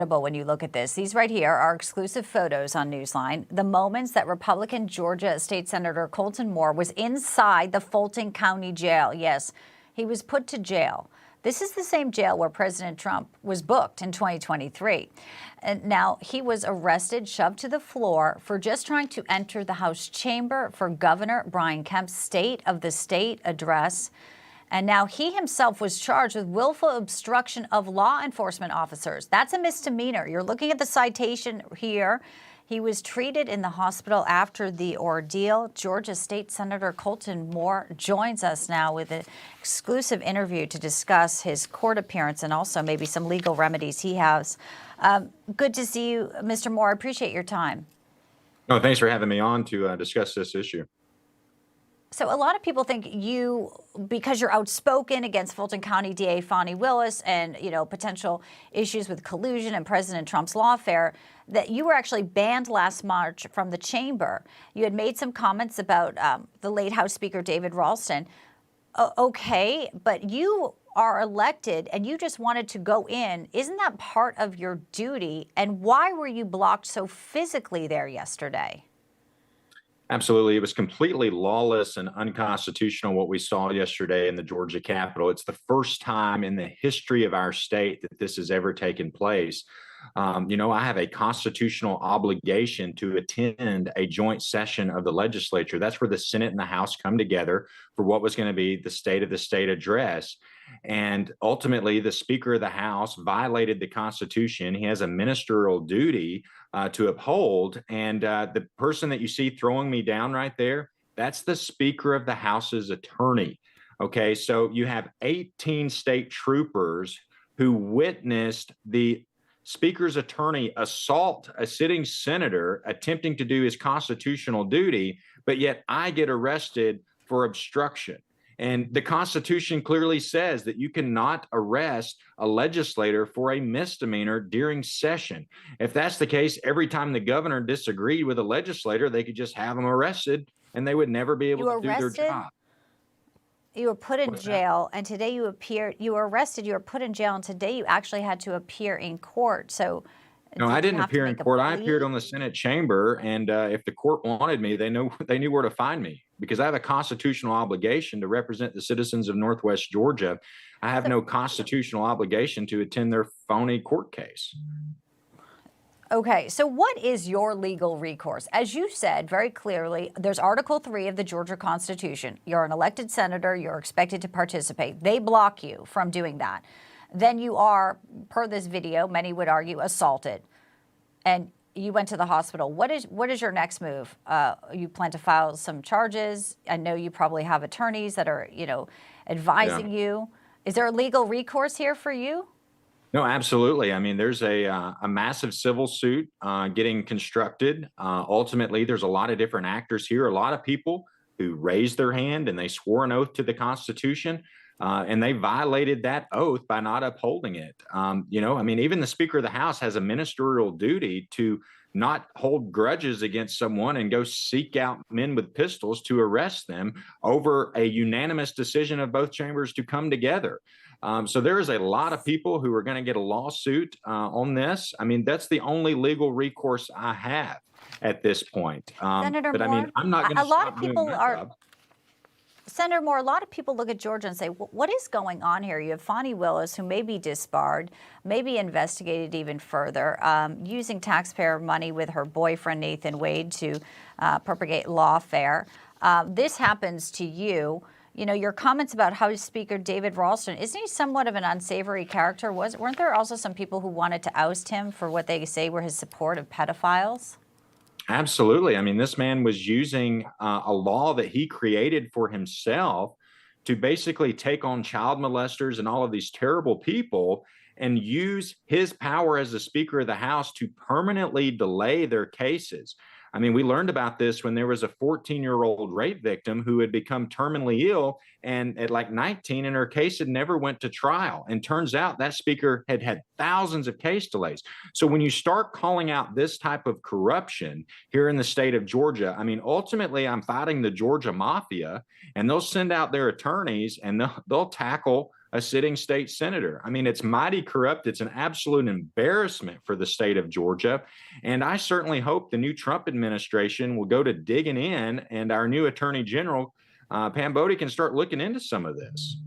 When you look at this, these right here are exclusive photos on Newsline. The moments that Republican Georgia State Senator Colton Moore was inside the Fulton County Jail. Yes, he was put to jail. This is the same jail where President Trump was booked in 2023. And now he was arrested, shoved to the floor for just trying to enter the House chamber for Governor Brian Kemp's State of the State address. And now he himself was charged with willful obstruction of law enforcement officers. That's a misdemeanor. You're looking at the citation here. He was treated in the hospital after the ordeal. Georgia State Senator Colton Moore joins us now with an exclusive interview to discuss his court appearance and also maybe some legal remedies he has. Good to see you, Mr. Moore. I appreciate your time. No, thanks for having me on to discuss this issue. So a lot of people think you, because you're outspoken against Fulton County DA Fani Willis and, potential issues with collusion and President Trump's lawfare, that you were actually banned last March from the chamber. You had made some comments about the late House Speaker David Ralston. Okay, but you are elected and you just wanted to go in. Isn't that part of your duty? And why were you blocked so physically there yesterday? Absolutely. It was completely lawless and unconstitutional what we saw yesterday in the Georgia Capitol. It's the first time in the history of our state that this has ever taken place. I have a constitutional obligation to attend a joint session of the legislature. That's where the Senate and the House come together for what was going to be the State of the State address. And ultimately, the Speaker of the House violated the Constitution. He has a ministerial duty to uphold. And the person that you see throwing me down right there, that's the Speaker of the House's attorney. Okay, so you have 18 state troopers who witnessed the Speaker's attorney assault a sitting senator attempting to do his constitutional duty, but yet I get arrested for obstruction. And the Constitution clearly says that you cannot arrest a legislator for a misdemeanor during session. If that's the case, every time the governor disagreed with a legislator, they could just have them arrested and they would never be able to do their job. You were put in jail, and today you were arrested, you were put in jail, and today you actually had to appear in court. So no, I didn't appear in court. I appeared on the Senate chamber, and if the court wanted me, they knew where to find me because I have a constitutional obligation to represent the citizens of Northwest Georgia. I have no constitutional obligation to attend their phony court case. Okay, so what is your legal recourse? As you said very clearly, there's Article 3 of the Georgia Constitution. You're an elected senator. You're expected to participate. They block you from doing that. Then you are, per this video, many would argue, assaulted. And you went to the hospital. What is your next move? You plan to file some charges? I know you probably have attorneys that are, advising you. Is there a legal recourse here for you? No, absolutely. I mean, there's a massive civil suit getting constructed. Ultimately, there's a lot of different actors here, a lot of people who raised their hand and they swore an oath to the Constitution. And they violated that oath by not upholding it. Even the Speaker of the House has a ministerial duty to not hold grudges against someone and go seek out men with pistols to arrest them over a unanimous decision of both chambers to come together. So there is a lot of people who are going to get a lawsuit on this. I mean, that's the only legal recourse I have at this point. Senator Moore, I mean, I'm not going to stop doing my job. Senator Moore, a lot of people look at Georgia and say, what is going on here? You have Fani Willis, who may be disbarred, may be investigated even further, using taxpayer money with her boyfriend, Nathan Wade, to propagate lawfare. This happens to you. Your comments about House Speaker David Ralston, isn't he somewhat of an unsavory character? Weren't there also some people who wanted to oust him for what they say were his support of pedophiles? Absolutely. I mean, this man was using a law that he created for himself to basically take on child molesters and all of these terrible people and use his power as the Speaker of the House to permanently delay their cases. I mean, we learned about this when there was a 14-year-old rape victim who had become terminally ill, and at like 19, and her case had never went to trial. And turns out that speaker had had thousands of case delays. So when you start calling out this type of corruption here in the state of Georgia, I mean, ultimately, I'm fighting the Georgia mafia, and they'll send out their attorneys and they'll tackle a sitting state senator. I mean, it's mighty corrupt. It's an absolute embarrassment for the state of Georgia. And I certainly hope the new Trump administration will go to digging in, and our new attorney general, Pam Bodie, can start looking into some of this.